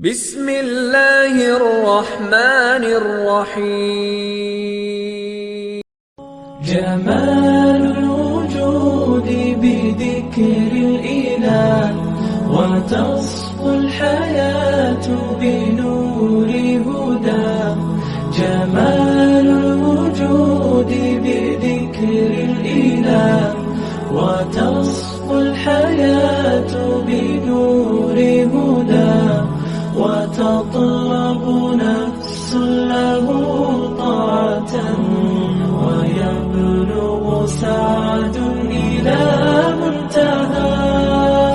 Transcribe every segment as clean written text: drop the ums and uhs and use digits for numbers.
بسم اللہ الرحمن الرحیم جمال الوجود بذكر الإله وتصفو الحياة بنور هدى جمال الوجود بذكر الإله وتصفو الحياة بنور هدى وتطلب نفس له طاعة ويبلغ سعد إلى منتهى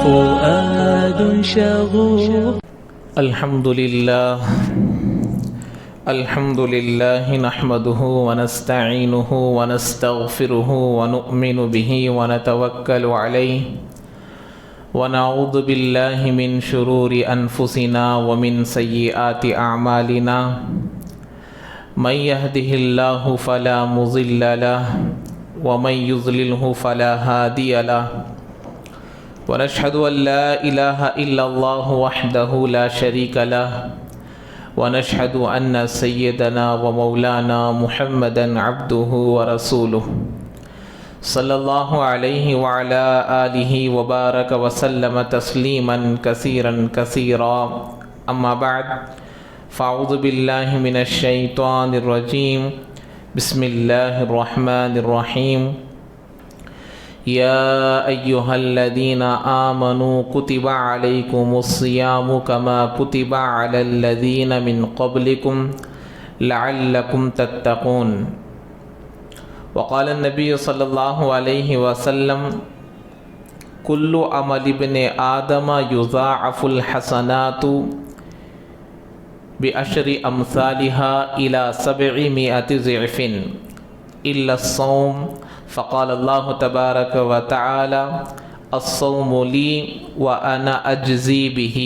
فؤاد شغوف. الحمد لله نحمده ونستعينه ونستغفره ونؤمن به ونتوكل عليه ونعوذ بالله من شرور أنفسنا ومن سيئات أعمالنا من يهده الله فلا مضل له ومن يضلله فلا هادي له ونشهد أن لا إله إلا الله وحده لا شريك له ونشهد أن سيدنا ومولانا محمدا عبده ورسوله صلی اللہ علیہ وعلى آلہ وبارک وسلم تسلیما کثیرا کثیرا اما بعد فاعوذ باللہ من الشیطان الرجیم بسم اللہ الرحمن الرحیم یا ایہا الذین آمنوا کتب علیکم الصیام کما کتب علی الذین من قبلکم لعلکم تتقون. وقال النبی صلی اللہ علیہ وسلم کل عمل ابن آدم یضاعف الحسنات بعشر امثالها الى 700 ضعف الا الصوم فقال اللہ تبارک وتعالی الصوم لی وانا اجزی به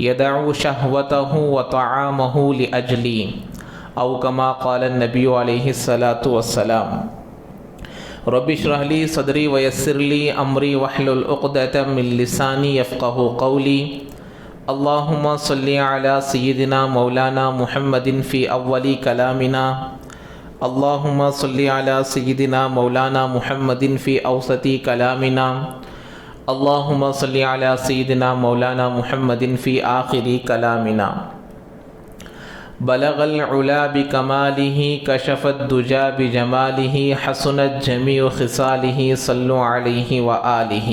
یدع شہوته وطعامه لاجلی او کما قال النبی علیہ الصلاۃ والسلام. رب اشرح لی صدری ویسر لی امری واحلل عقدۃ من لسانی یفقہوا قولی. اللہم صلی علی سیدنا مولانا محمد فی اول کلامنا اللہم صلی علی سیدنا مولانا محمد فی اوسط کلامنا اللہم صلی علی سیدنا مولانا محمد فی آخر کلامنا. بلغ العلا بکمالہ کشف الدجا بجمالہ حسنت جمیع خصالہ صلو علیہ وآلہ.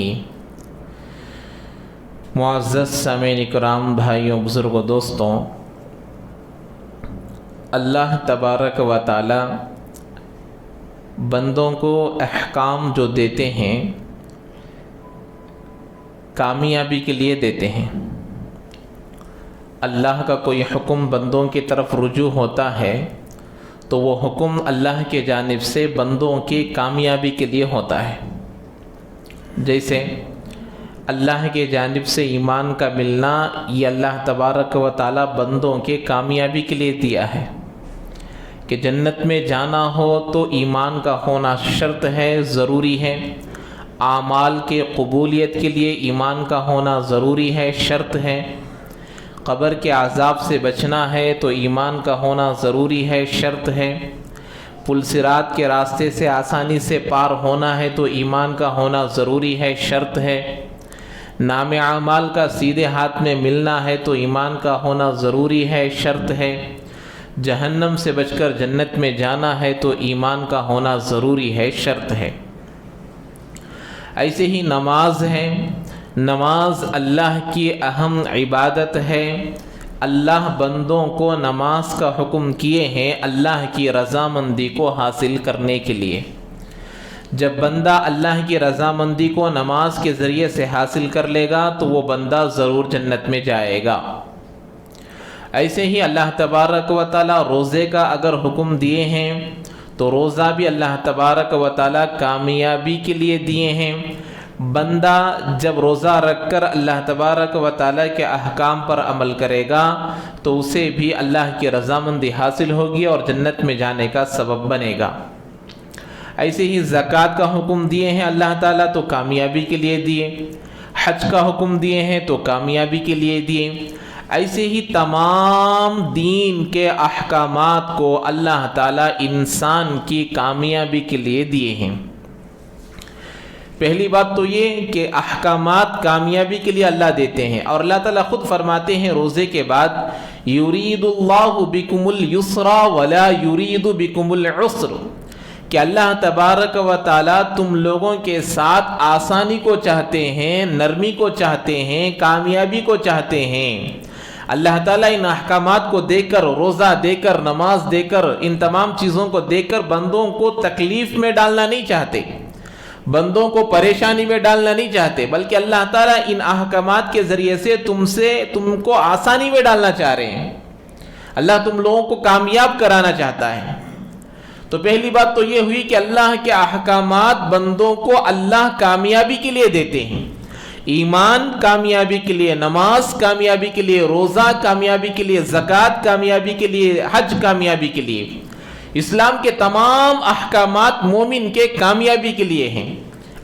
معزز سامعین کرام، بھائیوں، بزرگوں، دوستوں، اللہ تبارک و تعالی بندوں کو احکام جو دیتے ہیں کامیابی کے لیے دیتے ہیں. اللہ کا کوئی حکم بندوں کی طرف رجوع ہوتا ہے تو وہ حکم اللہ کے جانب سے بندوں کی کامیابی کے لیے ہوتا ہے. جیسے اللہ کی جانب سے ایمان کا ملنا یہ اللہ تبارک و تعالی بندوں کے کامیابی کے لیے دیا ہے کہ جنت میں جانا ہو تو ایمان کا ہونا شرط ہے، ضروری ہے. اعمال کے قبولیت کے لیے ایمان کا ہونا ضروری ہے، شرط ہے. قبر کے عذاب سے بچنا ہے تو ایمان کا ہونا ضروری ہے، شرط ہے. پل صراط کے راستے سے آسانی سے پار ہونا ہے تو ایمان کا ہونا ضروری ہے، شرط ہے. نام اعمال کا سیدھے ہاتھ میں ملنا ہے تو ایمان کا ہونا ضروری ہے، شرط ہے. جہنم سے بچ کر جنت میں جانا ہے تو ایمان کا ہونا ضروری ہے، شرط ہے. ایسے ہی نماز ہے. نماز اللہ کی اہم عبادت ہے. اللہ بندوں کو نماز کا حکم کیے ہیں اللہ کی رضامندی کو حاصل کرنے کے لیے. جب بندہ اللہ کی رضامندی کو نماز کے ذریعے سے حاصل کر لے گا تو وہ بندہ ضرور جنت میں جائے گا. ایسے ہی اللہ تبارک و تعالی روزے کا اگر حکم دیے ہیں تو روزہ بھی اللہ تبارک و تعالی کامیابی کے لیے دیے ہیں. بندہ جب روزہ رکھ کر اللہ تبارک و تعالیٰ کے احکام پر عمل کرے گا تو اسے بھی اللہ کی رضامندی حاصل ہوگی اور جنت میں جانے کا سبب بنے گا. ایسے ہی زکوٰۃ کا حکم دیے ہیں اللہ تعالیٰ تو کامیابی کے لیے دیے. حج کا حکم دیے ہیں تو کامیابی کے لیے دیے. ایسے ہی تمام دین کے احکامات کو اللہ تعالیٰ انسان کی کامیابی کے لیے دیے ہیں۔ پہلی بات تو یہ کہ احکامات کامیابی کے لیے اللہ دیتے ہیں، اور اللہ تعالیٰ خود فرماتے ہیں روزے کے بعد یرید اللہ بکم الیسر ولا یرید بکم العسر، کہ اللہ تبارک و تعالیٰ تم لوگوں کے ساتھ آسانی کو چاہتے ہیں، نرمی کو چاہتے ہیں، کامیابی کو چاہتے ہیں۔ اللہ تعالیٰ ان احکامات کو دے کر، روزہ دے کر، نماز دے کر، ان تمام چیزوں کو دے کر بندوں کو تکلیف میں ڈالنا نہیں چاہتے، بندوں کو پریشانی میں ڈالنا نہیں چاہتے، بلکہ اللہ تعالیٰ ان احکامات کے ذریعے سے تم کو آسانی میں ڈالنا چاہ رہے ہیں۔ اللہ تم لوگوں کو کامیاب کرانا چاہتا ہے۔ تو پہلی بات تو یہ ہوئی کہ اللہ کے احکامات بندوں کو اللہ کامیابی کے لیے دیتے ہیں۔ ایمان کامیابی کے لیے، نماز کامیابی کے لیے، روزہ کامیابی کے لیے، زکوٰۃ کامیابی کے لیے، حج کامیابی کے لیے، اسلام کے تمام احکامات مومن کے کامیابی کے لیے ہیں،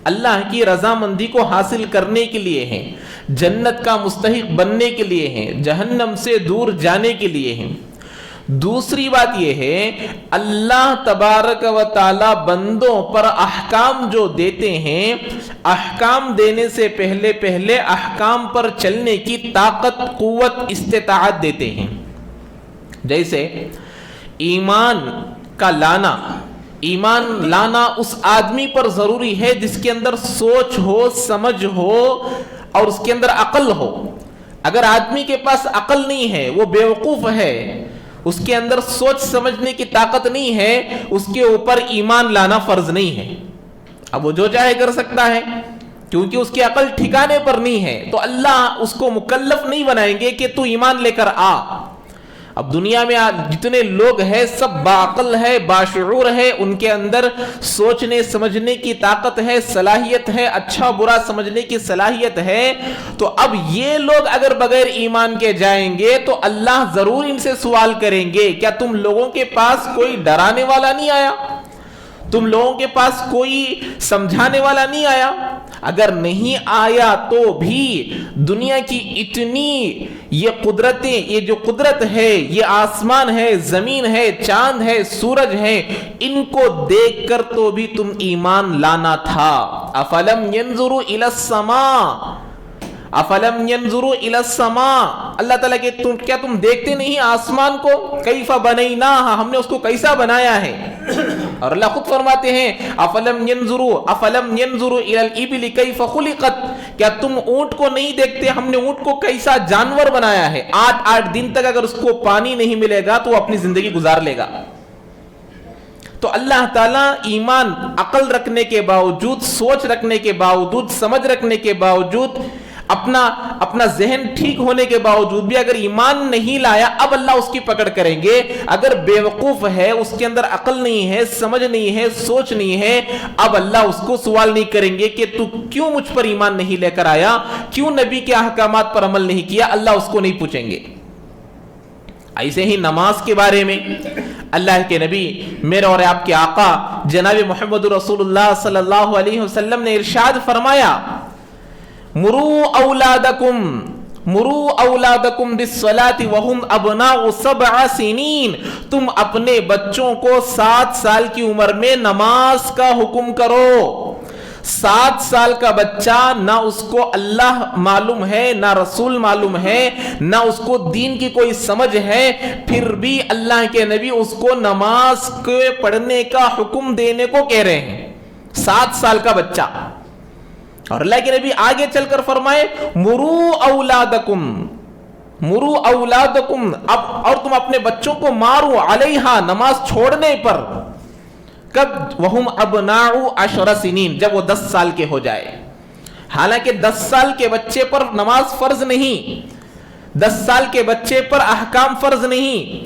اللہ کی رضامندی کو حاصل کرنے کے لیے ہیں، جنت کا مستحق بننے کے لیے ہیں، جہنم سے دور جانے کے لیے ہیں۔ دوسری بات یہ ہے اللہ تبارک و تعالی بندوں پر احکام جو دیتے ہیں، احکام دینے سے پہلے احکام پر چلنے کی طاقت، قوت، استطاعت دیتے ہیں۔ جیسے ایمان لانا اس آدمی پر ضروری ہے جس کے اندر سوچ ہو، سمجھ ہو اور اس کے اندر عقل ہو۔ اگر آدمی کے پاس عقل نہیں ہے، وہ بیوقوف ہے، اس کے اندر سوچ سمجھنے کی طاقت نہیں ہے، اس کے اوپر ایمان لانا فرض نہیں ہے۔ اب وہ جو چاہے کر سکتا ہے، کیونکہ اس کی عقل ٹھکانے پر نہیں ہے، تو اللہ اس کو مکلف نہیں بنائیں گے کہ تو ایمان لے کر آ۔ اب دنیا میں جتنے لوگ ہیں سب باعقل ہے، باشعور ہے، ان کے اندر سوچنے سمجھنے کی طاقت ہے، صلاحیت ہے، اچھا برا سمجھنے کی صلاحیت ہے۔ تو اب یہ لوگ اگر بغیر ایمان کے جائیں گے تو اللہ ضرور ان سے سوال کریں گے، کیا تم لوگوں کے پاس کوئی ڈرانے والا نہیں آیا؟ تم لوگوں کے پاس کوئی سمجھانے والا نہیں آیا؟ اگر نہیں آیا تو بھی دنیا کی اتنی یہ قدرتیں، یہ جو قدرت ہے، یہ آسمان ہے، زمین ہے، چاند ہے، سورج ہے، ان کو دیکھ کر تو بھی تم ایمان لانا تھا۔ افلم ينظروا الى السماء، افلم ينظروا الى السماء، اللہ تعالیٰ کہ کیا تم دیکھتے نہیں آسمان کو؟ کیف بنیناھا، ہم نے اس کو کیسا بنایا ہے؟ اور اللہ خود فرماتے ہیں افلم ينظروا الى الابل کیف خلقت، کیا تم اونٹ کو نہیں دیکھتے ہم نے اونٹ کو کیسا جانور بنایا ہے؟ 8 دن تک اگر اس کو پانی نہیں ملے گا تو وہ اپنی زندگی گزار لے گا۔ تو اللہ تعالیٰ ایمان، عقل رکھنے کے باوجود، سوچ رکھنے کے باوجود، سمجھ رکھنے کے باوجود، اپنا ذہن ٹھیک ہونے کے باوجود بھی اگر ایمان نہیں لایا، اب اللہ اس کی پکڑ کریں گے۔ اگر بیوقوف ہے، اس کے اندر عقل نہیں ہے، سمجھ نہیں ہے، سوچ نہیں ہے، اب اللہ اس کو سوال نہیں کریں گے کہ تو کیوں مجھ پر ایمان نہیں لے کر آیا، کیوں نبی کے احکامات پر عمل نہیں کیا، اللہ اس کو نہیں پوچھیں گے۔ ایسے ہی نماز کے بارے میں اللہ کے نبی، میرے اور آپ کے آقا جناب محمد رسول اللہ صلی اللہ علیہ وسلم نے ارشاد فرمایا، مروا اولادکم بالصلاۃ وهم ابناء 7 سنین، تم اپنے بچوں کو 7 سال کی عمر میں نماز کا حکم کرو۔ 7 سال کا بچہ نہ اس کو اللہ معلوم ہے، نہ رسول معلوم ہے، نہ اس کو دین کی کوئی سمجھ ہے، پھر بھی اللہ کے نبی اس کو نماز کے پڑھنے کا حکم دینے کو کہہ رہے ہیں۔ 7 سال کا بچہ، اور اللہ کے نبی آگے چل کر فرمائے مروا اولادکم، اب اور تم اپنے بچوں کو مارو علیہا، نماز چھوڑنے پر، کب؟ وہم ابناء 10 سنین، جب وہ 10 سال کے ہو جائے۔ حالانکہ 10 سال کے بچے پر نماز فرض نہیں، 10 سال کے بچے پر احکام فرض نہیں،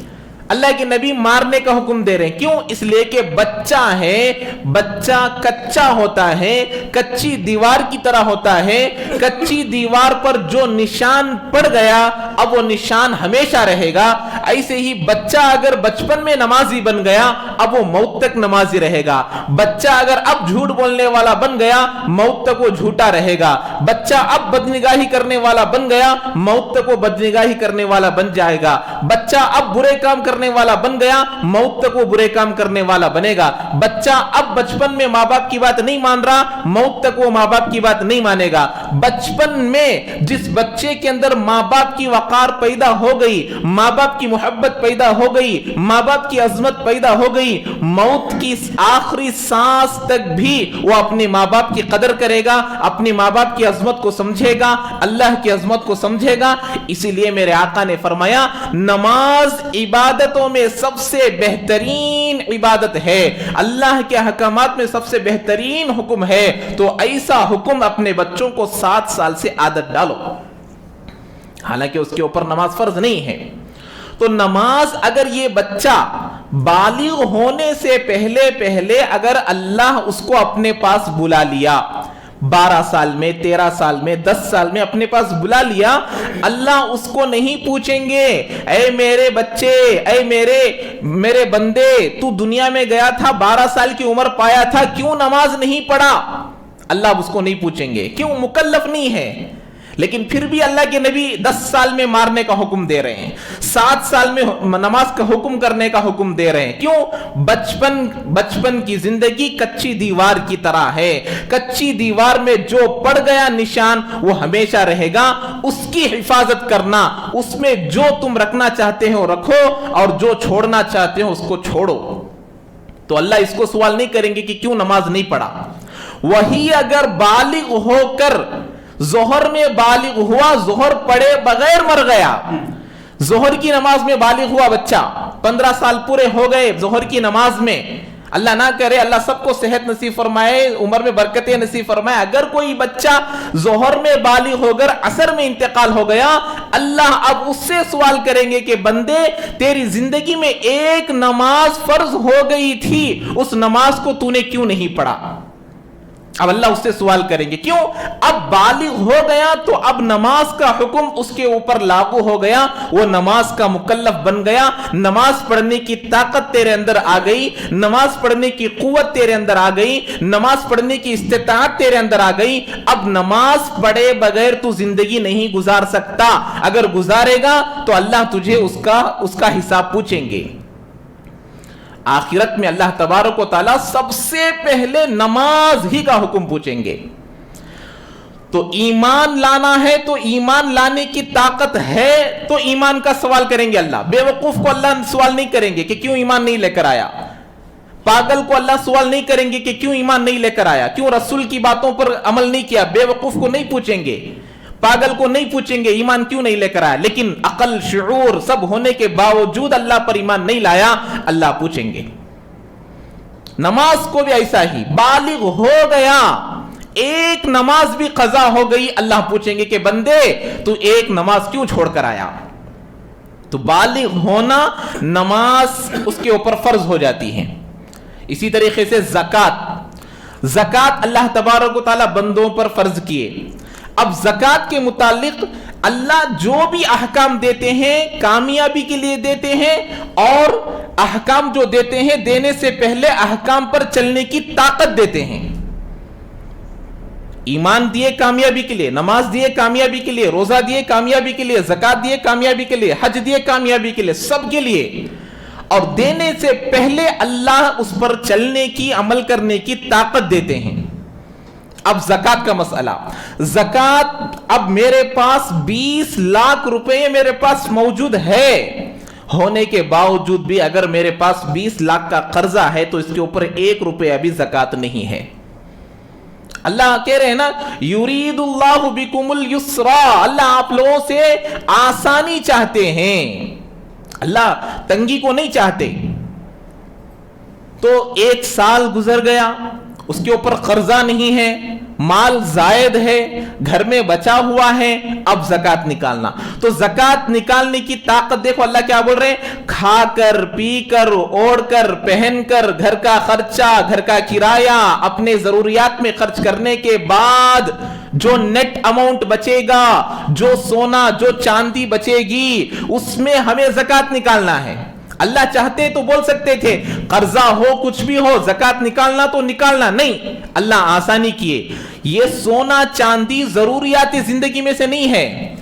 اللہ کے نبی مارنے کا حکم دے رہے ہیں. کیوں؟ اس لیے کہ بچہ ہے، بچہ کچا ہوتا ہے، کچی دیوار کی طرح ہوتا ہے. کچی دیوار پر جو نشان پڑ گیا اب وہ نشان ہمیشہ رہے گا. ایسے ہی بچہ اگر بچپن میں نمازی بن گیا اب وہ موت تک نمازی رہے گا. بچہ اگر اب جھوٹ بولنے والا بن گیا موت تک وہ جھوٹا رہے گا. بچہ اب بدنگاہی کرنے والا بن گیا موت تک وہ بدنگاہی کرنے والا بن جائے گا. بچہ اب برے کام کرنے والا بن گیا موت تک وہ برے کام کرنے والا بنے گا. بچہ اب بچپن میں ماں باپ کی بات نہیں مان رہا موت تک وہ ماں باپ کی بات نہیں مانے گا. بچپن میں جس بچے کے اندر ماں باپ کی وقار پیدا ہو گئی، ماں باپ کی محبت پیدا ہو گئی، ماں باپ کی عظمت پیدا ہو گئی، موت کی آخری سانس تک بھی وہ اپنے ماں باپ کی قدر کرے گا، اپنے ماں باپ کی عظمت کو سمجھے گا، اللہ کی عظمت کو سمجھے گا. اسی لیے میرے آقا نے فرمایا نماز عبادتوں میں سب سے بہترین عبادت ہے، اللہ کے احکامات میں سب سے بہترین حکم ہے. تو ایسا حکم اپنے بچوں کو 7 سال سے عادت ڈالو. حالانکہ اس کے اوپر نماز فرض نہیں ہے. تو نماز اگر یہ بچہ بالغ ہونے سے پہلے اگر اللہ اس کو اپنے پاس بلا لیا، 12 سال میں، 13 سال میں، 10 سال میں اپنے پاس بلا لیا، اللہ اس کو نہیں پوچھیں گے اے میرے بچے، اے میرے بندے، تو دنیا میں گیا تھا، 12 سال کی عمر پایا تھا، کیوں نماز نہیں پڑھا؟ اللہ اس کو نہیں پوچھیں گے. کیوں؟ مکلف نہیں ہے. لیکن پھر بھی اللہ کے نبی 10 سال میں مارنے کا حکم دے رہے ہیں، 7 سال میں نماز کا حکم کرنے کا حکم دے رہے ہیں. کیوں؟ بچپن کی زندگی کچی دیوار کی طرح ہے. کچی دیوار میں جو پڑ گیا نشان وہ ہمیشہ رہے گا. اس کی حفاظت کرنا، اس میں جو تم رکھنا چاہتے ہو رکھو اور جو چھوڑنا چاہتے ہو اس کو چھوڑو. تو اللہ اس کو سوال نہیں کریں گے کہ کیوں نماز نہیں پڑھا. وہی اگر بالغ ہو کر ظہر میں بالغ ہوا، ظہر پڑے بغیر مر گیا، ظہر کی نماز میں بالغ ہوا بچہ، 15 سال پورے ہو گئے ظہر کی نماز میں، اللہ نہ کرے، اللہ سب کو صحت نصیب فرمائے، عمر میں برکتیں نصیب فرمائے، اگر کوئی بچہ ظہر میں بالغ ہو کر عصر میں انتقال ہو گیا، اللہ اب اس سے سوال کریں گے کہ بندے تیری زندگی میں ایک نماز فرض ہو گئی تھی، اس نماز کو تو نے کیوں نہیں پڑھا؟ اب اللہ اس سے سوال کریں گے. کیوں؟ اب بالغ ہو گیا تو اب نماز کا حکم اس کے اوپر لاگو ہو گیا، وہ نماز کا مکلف بن گیا، نماز پڑھنے کی طاقت تیرے اندر آ گئی، نماز پڑھنے کی قوت تیرے اندر آ گئی، نماز پڑھنے کی استطاعت تیرے اندر آ گئی. اب نماز پڑھے بغیر تو زندگی نہیں گزار سکتا. اگر گزارے گا تو اللہ تجھے اس کا حساب پوچھیں گے. آخرت میں اللہ تبارک و تعالیٰ سب سے پہلے نماز ہی کا حکم پوچھیں گے. تو ایمان لانا ہے تو ایمان لانے کی طاقت ہے تو ایمان کا سوال کریں گے اللہ. بے وقوف کو اللہ سوال نہیں کریں گے کہ کیوں ایمان نہیں لے کر آیا. پاگل کو اللہ سوال نہیں کریں گے کہ کیوں ایمان نہیں لے کر آیا، کیوں رسول کی باتوں پر عمل نہیں کیا. بے وقوف کو نہیں پوچھیں گے، پاگل کو نہیں پوچھیں گے ایمان کیوں نہیں لے کر آیا. لیکن عقل، شعور سب ہونے کے باوجود اللہ پر ایمان نہیں لایا، اللہ پوچھیں گے. نماز کو بھی ایسا ہی، بالغ ہو گیا، ایک نماز بھی قضا ہو گئی، اللہ پوچھیں گے کہ بندے تو ایک نماز کیوں چھوڑ کر آیا. تو بالغ ہونا نماز اس کے اوپر فرض ہو جاتی ہے. اسی طریقے سے زکوٰۃ اللہ تبارک و تعالیٰ بندوں پر فرض کیے. اب زکوٰۃ کے متعلق اللہ جو بھی احکام دیتے ہیں کامیابی کے لیے دیتے ہیں، اور احکام جو دیتے ہیں دینے سے پہلے احکام پر چلنے کی طاقت دیتے ہیں. ایمان دیے کامیابی کے لیے، نماز دیے کامیابی کے لیے، روزہ دیے کامیابی کے لیے، زکوٰۃ دیے کامیابی کے لیے، حج دیے کامیابی کے لیے، سب کے لیے. اور دینے سے پہلے اللہ اس پر چلنے کی، عمل کرنے کی طاقت دیتے ہیں. اب زکوٰۃ کا مسئلہ، زکوٰۃ اب میرے پاس 20 لاکھ روپے میرے پاس موجود ہے، ہونے کے باوجود بھی اگر میرے پاس 20 لاکھ کا قرضہ ہے تو اس کے اوپر 1 روپیہ بھی زکوٰۃ نہیں ہے. اللہ کہہ رہے ہیں نا، یرید اللہ بکم الیسرا، اللہ آپ لوگوں سے آسانی چاہتے ہیں، اللہ تنگی کو نہیں چاہتے. تو 1 سال گزر گیا، اس کے اوپر قرضہ نہیں ہے، مال زائد ہے, گھر میں بچا ہوا ہے, اب زکات نکالنا. تو زکات نکالنے کی طاقت دیکھو اللہ کیا بول رہے ہیں, کھا کر, پی کر, اوڑھ کر, پہن کر, گھر کا خرچہ, گھر کا کرایہ, اپنے ضروریات میں خرچ کرنے کے بعد جو نیٹ اماؤنٹ بچے گا, جو سونا جو چاندی بچے گی, اس میں ہمیں زکات نکالنا ہے. اللہ چاہتے تو بول سکتے تھے قرضہ ہو کچھ بھی ہو زکات نکالنا تو نکالنا, نہیں, اللہ آسانی کیے. یہ سونا چاندی ضروریات زندگی میں سے نہیں ہے,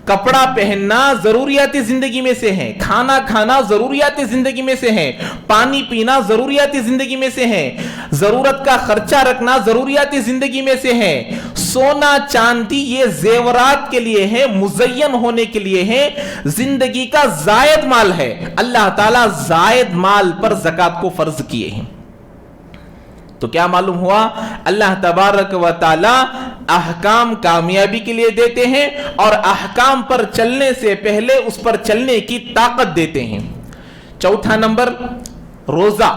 کپڑا پہننا ضروریات زندگی میں سے ہے, کھانا کھانا ضروریات زندگی میں سے ہے, پانی پینا ضروریات زندگی میں سے ہے, ضرورت کا خرچہ رکھنا ضروریات زندگی میں سے ہے. سونا چاندی یہ زیورات کے لیے ہے, مزین ہونے کے لیے ہے, زندگی کا زائد مال ہے. اللہ تعالیٰ زائد مال پر زکات کو فرض کیے ہیں. تو کیا معلوم ہوا, اللہ تبارک و تعالی احکام کامیابی کے لیے دیتے ہیں اور احکام پر چلنے سے پہلے اس پر چلنے کی طاقت دیتے ہیں. چوتھا نمبر روزہ.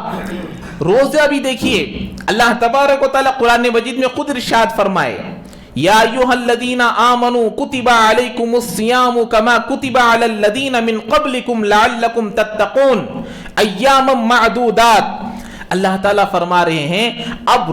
روزہ بھی دیکھیے اللہ تبارک و تعالی قرآن مجید میں خود ارشاد فرمائے, یا ایھا الذین آمنوا کتب علیکم الصیام کما کتب علی الذین من قبلکم لعلکم تتقون ایاما معدودات. اللہ تعالیٰ فرما رہے ہیں اب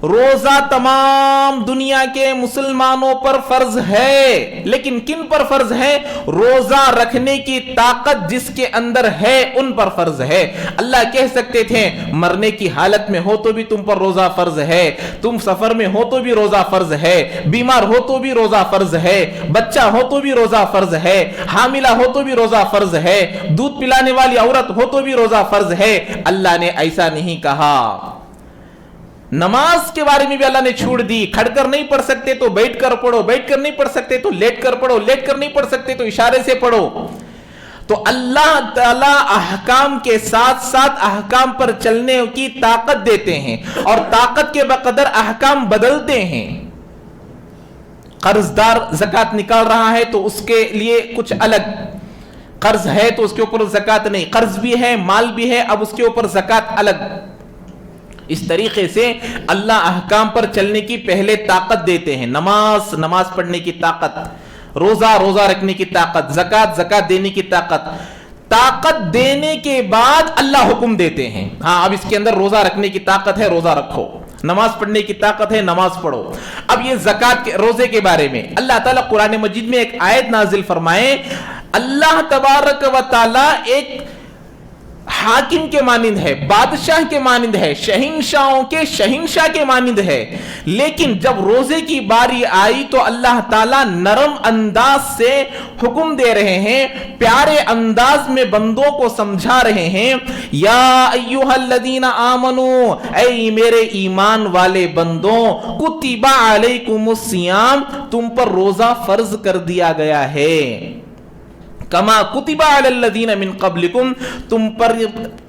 روزہ تمام دنیا کے مسلمانوں پر فرض ہے, لیکن کن پر فرض ہے؟ روزہ رکھنے کی طاقت جس کے اندر ہے ان پر فرض ہے. اللہ کہہ سکتے تھے مرنے کی حالت میں ہو تو بھی تم پر روزہ فرض ہے, تم سفر میں ہو تو بھی روزہ فرض ہے, بیمار ہو تو بھی روزہ فرض ہے, بچہ ہو تو بھی روزہ فرض ہے, حاملہ ہو تو بھی روزہ فرض ہے, دودھ پلانے والی عورت ہو تو بھی روزہ فرض ہے. اللہ نے ایسا نہیں کہا. نماز کے بارے میں بھی اللہ نے چھوڑ دی, کھڑ کر نہیں پڑھ سکتے تو بیٹھ کر پڑھو, بیٹھ کر نہیں پڑھ سکتے تو لیٹ کر پڑھو, لیٹ کر نہیں پڑھ سکتے تو اشارے سے پڑھو. تو اللہ تعالیٰ احکام کے ساتھ ساتھ احکام پر چلنے کی طاقت دیتے ہیں اور طاقت کے بقدر احکام بدلتے ہیں. قرض دار زکات نکال رہا ہے تو اس کے لیے کچھ الگ, قرض ہے تو اس کے اوپر زکات نہیں, قرض بھی ہے مال بھی ہے اب اس کے اوپر زکات الگ. اس طریقے سے اللہ احکام پر چلنے کی پہلے طاقت دیتے ہیں. نماز پڑھنے کی طاقت, روزہ رکھنے کی طاقت, زکات دینے کی طاقت دینے کے بعد اللہ حکم دیتے ہیں. ہاں اب اس کے اندر روزہ رکھنے کی طاقت ہے, روزہ رکھو, نماز پڑھنے کی طاقت ہے, نماز پڑھو. اب یہ زکات کے روزے کے بارے میں اللہ تعالیٰ قرآن مجید میں ایک آیت نازل فرمائے. اللہ تبارک و تعالیٰ ایک حاکم کے مانند ہے, بادشاہ کے مانند ہے, شہنشاہوں کے شہنشاہ کے مانند ہے, لیکن جب روزے کی باری آئی تو اللہ تعالیٰ نرم انداز سے حکم دے رہے ہیں, پیارے انداز میں بندوں کو سمجھا رہے ہیں. یا ایھا الذین آمنو, اے میرے ایمان والے بندوں, کتب علیکم الصیام, تم پر روزہ فرض کر دیا گیا ہے, کما کتب علی الذین من قبلکم, تم پر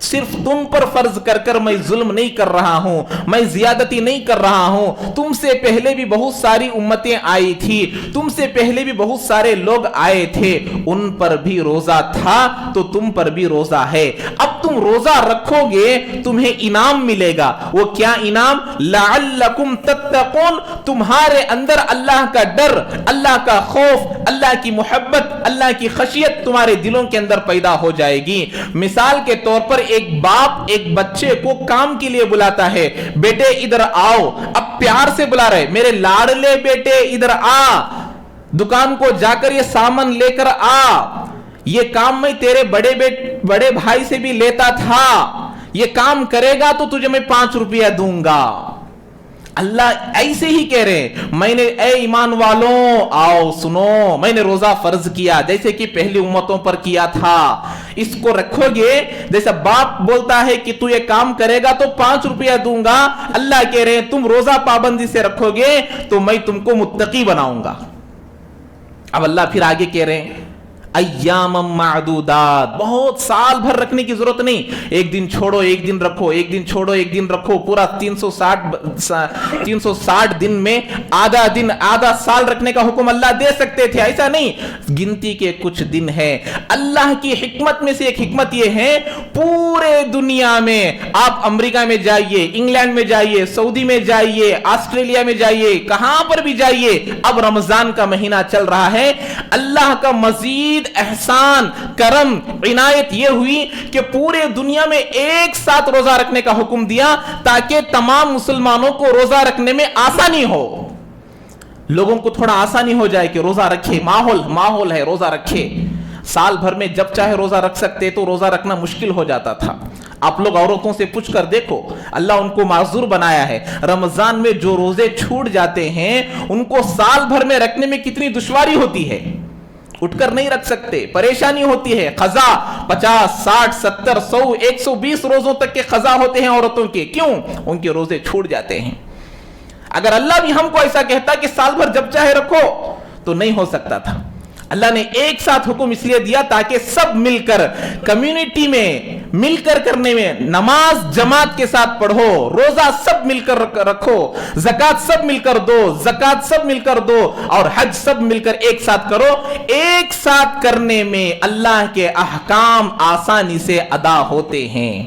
صرف تم پر فرض کر کر میں ظلم نہیں کر رہا ہوں, میں زیادتی نہیں کر رہا ہوں. تم سے پہلے بھی بہت ساری امتیں آئی تھی, تم سے پہلے بھی بہت سارے لوگ آئے تھے, ان پر بھی روزہ تھا تو تم پر بھی روزہ ہے. اب تم روزہ رکھو گے تمہیں انعام ملے گا. وہ کیا انعام؟ لعلکم تتقون, تمہارے اندر اللہ کا ڈر, اللہ کا خوف, اللہ کی محبت, اللہ کی خشیت تمہارے دلوں کے اندر پیدا ہو جائے گی. مثال کے طور پر ایک باپ ایک بچے کو کام کے لیے بلاتا ہے, بیٹے ادھر آؤ, اب پیار سے بلا رہے, میرے لاڈلے بیٹے ادھر آ, دکان کو جا کر یہ سامان لے کر آ, یہ کام میں تیرے بڑے بھائی سے بھی لیتا تھا, یہ کام کرے گا تو تجھے میں 5 روپیہ دوں گا. اللہ ایسے ہی کہہ رہے ہیں, میں نے اے ایمان والوں آؤ سنو, میں نے روزہ فرض کیا جیسے کہ پہلی امتوں پر کیا تھا, اس کو رکھو گے. جیسا باپ بولتا ہے کہ تو یہ کام کرے گا تو 5 روپیہ دوں گا, اللہ کہہ رہے ہیں تم روزہ پابندی سے رکھو گے تو میں تم کو متقی بناؤں گا. اب اللہ پھر آگے کہہ رہے ہیں, ایام معدودات، بہت سال بھر رکھنے کی ضرورت نہیں، ایک دن چھوڑو ایک دن رکھو، ایک دن چھوڑو ایک دن رکھو، پورا 360 دن میں آدھا دن آدھا سال رکھنے کا حکم اللہ دے سکتے تھے، ایسا نہیں، گنتی کے کچھ دن ہیں۔ اللہ کی حکمت میں سے ایک حکمت یہ ہے، پورے دنیا میں آپ امریکہ میں جائیے، انگلینڈ میں جائیے، سعودی میں جائیے، آسٹریلیا میں جائیے، کہاں پر بھی جائیے، اب رمضان کا مہینہ چل رہا ہے، اللہ کا مزید احسان کرم عنایت یہ ہوئی کہ پورے دنیا میں ایک ساتھ روزہ رکھنے کا حکم دیا تاکہ تمام مسلمانوں کو روزہ رکھنے میں آسانی ہو، لوگوں کو تھوڑا آسانی ہو جائے کہ روزہ رکھے، ماحول ہے روزہ رکھے۔ سال بھر میں جب چاہے روزہ رکھ سکتے تو روزہ رکھنا مشکل ہو جاتا تھا۔ آپ لوگ عورتوں سے پوچھ کر دیکھو، اللہ ان کو معذور بنایا ہے، رمضان میں جو روزے چھوٹ جاتے ہیں ان کو سال بھر میں رکھنے میں کتنی دشواری ہوتی ہے، اٹھ کر نہیں رکھ سکتے، پریشانی ہوتی ہے، قضا 50 60 70 100 120 روزوں تک کے قضا ہوتے ہیں عورتوں کے، کیوں؟ ان کے روزے چھوٹ جاتے ہیں۔ اگر اللہ بھی ہم کو ایسا کہتا کہ سال بھر جب چاہے رکھو تو نہیں ہو سکتا تھا، اللہ نے ایک ساتھ حکم اس لیے دیا تاکہ سب مل کر کمیونٹی میں مل کر کرنے میں، نماز جماعت کے ساتھ پڑھو، روزہ سب مل کر رکھو، زکوٰۃ سب مل کر دو، زکوٰۃ سب مل کر دو، اور حج سب مل کر ایک ساتھ کرو۔ ایک ساتھ کرنے میں اللہ کے احکام آسانی سے ادا ہوتے ہیں۔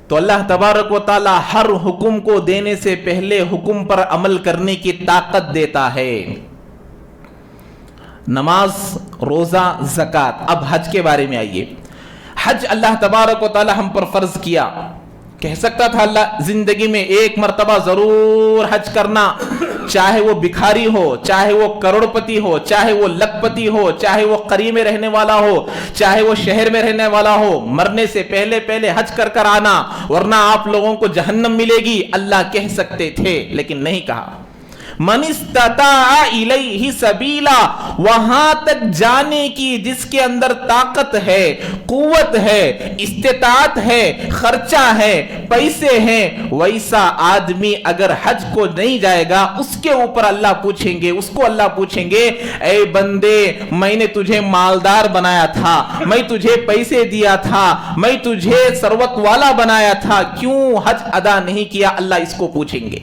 تو اللہ تبارک و تعالی ہر حکم کو دینے سے پہلے حکم پر عمل کرنے کی طاقت دیتا ہے۔ نماز، روزہ، زکوٰۃ۔ اب حج کے بارے میں آئیے۔ حج اللہ تبارک و تعالی ہم پر فرض کیا، کہہ سکتا تھا اللہ زندگی میں ایک مرتبہ ضرور حج کرنا، چاہے وہ بھکاری ہو، چاہے وہ کروڑ پتی ہو، چاہے وہ لکھ پتی ہو، چاہے وہ قریب میں رہنے والا ہو، چاہے وہ شہر میں رہنے والا ہو، مرنے سے پہلے حج کر آنا ورنہ آپ لوگوں کو جہنم ملے گی، اللہ کہہ سکتے تھے لیکن نہیں کہا۔ من استطاع الیہ سبیلا، وہاں تک جانے کی جس کے اندر طاقت ہے، قوت ہے، استطاعت ہے، خرچہ ہے، پیسے ہیں، ویسا آدمی اگر حج کو نہیں جائے گا اس کے اوپر اللہ پوچھیں گے، اس کو اللہ پوچھیں گے، اے بندے میں نے تجھے مالدار بنایا تھا، میں تجھے پیسے دیا تھا، میں تجھے ثروت والا بنایا تھا، کیوں حج ادا نہیں کیا؟ اللہ اس کو پوچھیں گے۔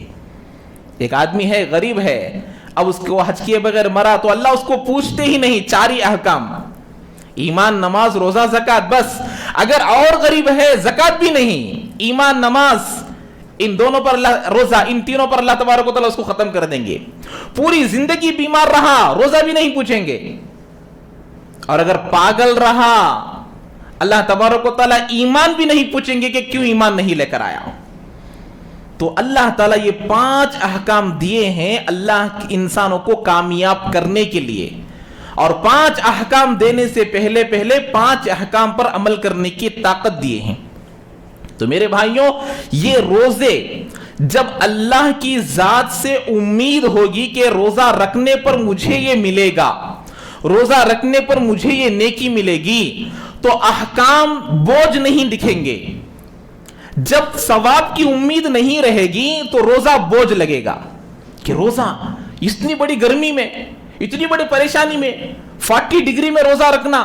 ایک آدمی ہے، غریب ہے، اب اس کو حج کیے بغیر مرا تو اللہ اس کو پوچھتے ہی نہیں، چار ہی احکام، ایمان، نماز، روزہ، زکوٰۃ، بس۔ اگر اور غریب ہے، زکوٰۃ بھی نہیں، ایمان، نماز، ان دونوں پر اللہ، روزہ، ان تینوں پر اللہ تبارک و تعالیٰ اس کو ختم کر دیں گے۔ پوری زندگی بیمار رہا، روزہ بھی نہیں پوچھیں گے، اور اگر پاگل رہا اللہ تبارک و تعالیٰ ایمان بھی نہیں پوچھیں گے کہ کیوں ایمان نہیں لے کر آیا۔ تو اللہ تعالیٰ یہ 5 احکام دیے ہیں اللہ انسانوں کو کامیاب کرنے کے لیے، اور 5 احکام دینے سے پہلے 5 احکام پر عمل کرنے کی طاقت دیے ہیں۔ تو میرے بھائیوں، یہ روزے جب اللہ کی ذات سے امید ہوگی کہ روزہ رکھنے پر مجھے یہ ملے گا، روزہ رکھنے پر مجھے یہ نیکی ملے گی، تو احکام بوجھ نہیں دکھیں گے۔ جب ثواب کی امید نہیں رہے گی تو روزہ بوجھ لگے گا کہ روزہ اتنی بڑی گرمی میں، اتنی بڑی پریشانی میں، 40 ڈگری میں روزہ رکھنا،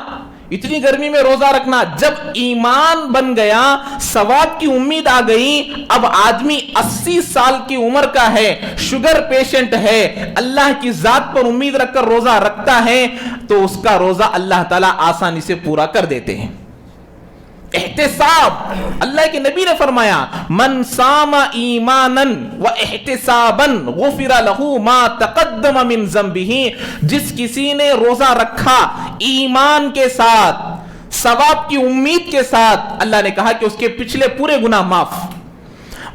اتنی گرمی میں روزہ رکھنا۔ جب ایمان بن گیا، ثواب کی امید آ گئی، اب آدمی 80 سال کی عمر کا ہے، شوگر پیشنٹ ہے، اللہ کی ذات پر امید رکھ کر روزہ رکھتا ہے، تو اس کا روزہ اللہ تعالیٰ آسانی سے پورا کر دیتے ہیں۔ احتساب، اللہ کے نبی نے فرمایا، من صام ایمانا و احتسابا غفر له ما تقدم من ذنبه، جس کسی نے روزہ رکھا ایمان کے ساتھ، ثواب کی امید کے ساتھ، اللہ نے کہا کہ اس کے پچھلے پورے گناہ معاف۔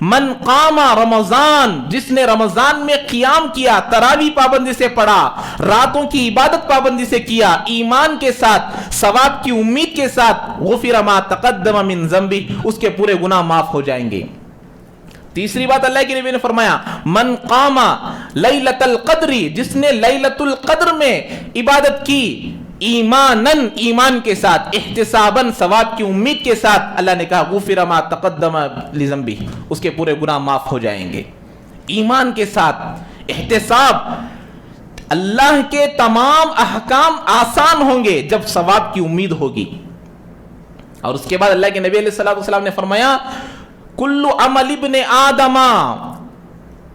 من قام رمضان، جس نے رمضان میں قیام کیا، تراویح پابندی سے پڑھا، راتوں کی عبادت پابندی سے کیا، ایمان کے ساتھ، ثواب کی امید کے ساتھ، غفر ما تقدم من ذنبہ، اس کے پورے گناہ معاف ہو جائیں گے۔ تیسری بات اللہ کے نبی نے فرمایا، من قام لیلۃ القدر، جس نے لیلۃ القدر میں عبادت کی، ایمانن، ایمان کے ساتھ، احتسابن، ثواب کی امید کے ساتھ، اللہ نے کہا غفر ما تقدم لذنبہ، اس کے پورے گناہ معاف ہو جائیں گے۔ ایمان کے ساتھ، احتساب، اللہ کے تمام احکام آسان ہوں گے جب ثواب کی امید ہوگی. اور اس کے بعد اللہ کے نبی علیہ الصلوۃ والسلام نے فرمایا کل عمل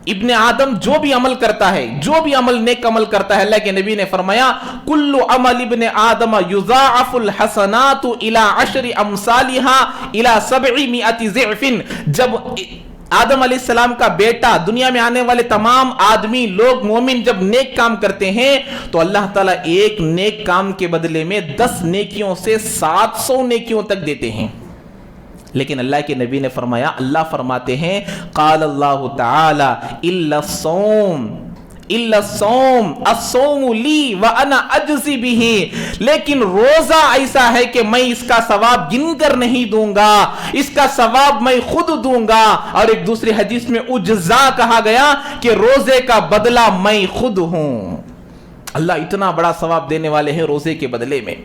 ابن آدم جو بھی عمل کرتا ہے, جو بھی عمل نیک عمل کرتا ہے, اللہ کے نبی نے فرمایا کل عمل ابن آدم یضاعف الحسنات الى 10 امثالها الى 700 ضعف. جب آدم علیہ السلام کا بیٹا, دنیا میں آنے والے تمام آدمی لوگ مومن جب نیک کام کرتے ہیں تو اللہ تعالیٰ ایک نیک کام کے بدلے میں 10 نیکیوں سے 700 نیکیوں تک دیتے ہیں. لیکن اللہ کے نبی نے فرمایا, اللہ فرماتے ہیں قال اللہ تعالی الا الصوم الصوم لی وانا اجزی بہ. لیکن روزہ ایسا ہے کہ میں اس کا ثواب گن کر نہیں دوں گا, اس کا ثواب میں خود دوں گا. اور ایک دوسری حدیث میں اجزا کہا گیا کہ روزے کا بدلہ میں خود ہوں. اللہ اتنا بڑا ثواب دینے والے ہیں روزے کے بدلے میں.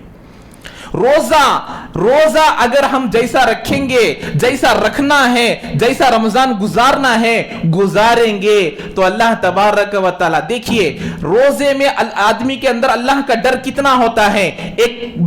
روزہ اگر ہم جیسا رکھیں گے, جیسا رکھنا ہے, جیسا رمضان گزارنا ہے گزاریں گے تو اللہ تبارک و تعالی, دیکھیے روزے میں آدمی کے اندر اللہ کا ڈر کتنا ہوتا ہے. ایک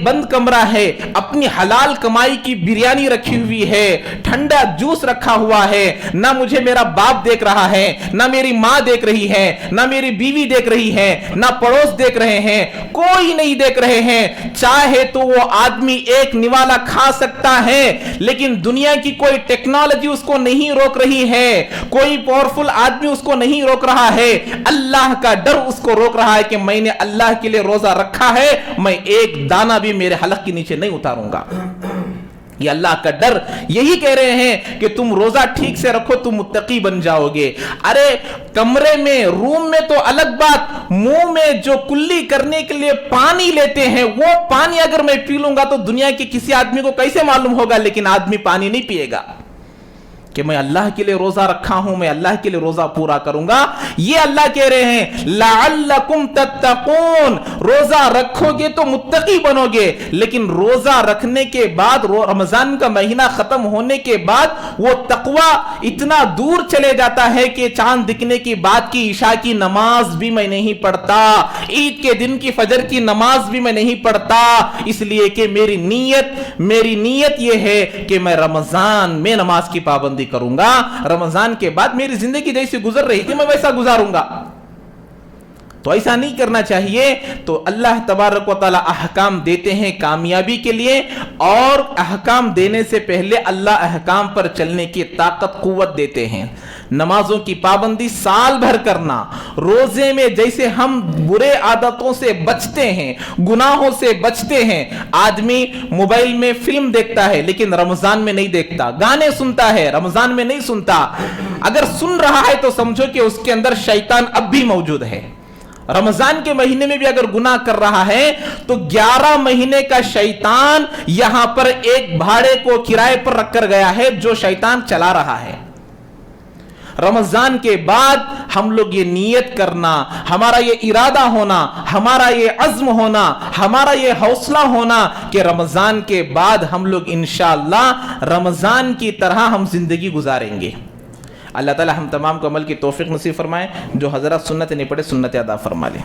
بند کمرہ ہے, اپنی حلال کمائی کی بریانی رکھی ہوئی ہے, ٹھنڈا جوس رکھا ہوا ہے, نہ مجھے میرا باپ دیکھ رہا ہے, نہ میری ماں دیکھ رہی ہے, نہ میری بیوی دیکھ رہی ہے, نہ پڑوس دیکھ رہے ہیں, کوئی نہیں دیکھ رہے ہیں. چاہے تو وہ آدمی ایک نوالا کھا سکتا ہے, لیکن دنیا کی کوئی ٹیکنالوجی اس کو نہیں روک رہی ہے, کوئی پاورفل آدمی اس کو نہیں روک رہا ہے. اللہ کا ڈر اس کو روک رہا ہے کہ میں نے اللہ کے لیے روزہ رکھا ہے, میں ایک دانہ بھی میرے حلق کے نیچے نہیں اتاروں گا. یہ اللہ کا ڈر یہی کہہ رہے ہیں کہ تم روزہ ٹھیک سے رکھو, تم متقی بن جاؤ گے. ارے کمرے میں, روم میں تو الگ بات, منہ میں جو کلی کرنے کے لیے پانی لیتے ہیں, وہ پانی اگر میں پی لوں گا تو دنیا کے کسی آدمی کو کیسے معلوم ہوگا, لیکن آدمی پانی نہیں پیے گا کہ میں اللہ کے لیے روزہ رکھا ہوں, میں اللہ کے لیے روزہ پورا کروں گا. یہ اللہ کہہ رہے ہیں لعلکم تتقون, روزہ رکھو گے تو متقی بنو گے. لیکن روزہ رکھنے کے بعد, رمضان کا مہینہ ختم ہونے کے بعد وہ تقوی اتنا دور چلے جاتا ہے کہ چاند دکھنے کی بعد کی عشاء کی نماز بھی میں نہیں پڑھتا, عید کے دن کی فجر کی نماز بھی میں نہیں پڑھتا, اس لیے کہ میری نیت یہ ہے کہ میں رمضان میں نماز کی پابندی کروں گا, رمضان کے بعد میری زندگی جیسی گزر رہی تھی میں ویسا گزاروں گا. تو ایسا نہیں کرنا چاہیے. تو اللہ تبارک و تعالی احکام دیتے ہیں کامیابی کے لیے, اور احکام دینے سے پہلے اللہ احکام پر چلنے کی طاقت قوت دیتے ہیں. نمازوں کی پابندی سال بھر کرنا, روزے میں جیسے ہم برے عادتوں سے بچتے ہیں, گناہوں سے بچتے ہیں. آدمی موبائل میں فلم دیکھتا ہے لیکن رمضان میں نہیں دیکھتا, گانے سنتا ہے رمضان میں نہیں سنتا. اگر سن رہا ہے تو سمجھو کہ اس کے اندر شیطان اب بھی موجود ہے. رمضان کے مہینے میں بھی اگر گناہ کر رہا ہے تو 11 مہینے کا شیطان یہاں پر ایک بھاڑے کو کرائے پر رکھ کر گیا ہے جو شیطان چلا رہا ہے. رمضان کے بعد ہم لوگ یہ نیت کرنا, ہمارا یہ ارادہ ہونا, ہمارا یہ عزم ہونا, ہمارا یہ حوصلہ ہونا کہ رمضان کے بعد ہم لوگ انشاءاللہ رمضان کی طرح ہم زندگی گزاریں گے. اللہ تعالی ہم تمام کو عمل کی توفیق نصیب فرمائے. جو حضرات سنت نہیں پڑھے سنت ادا فرما لیں.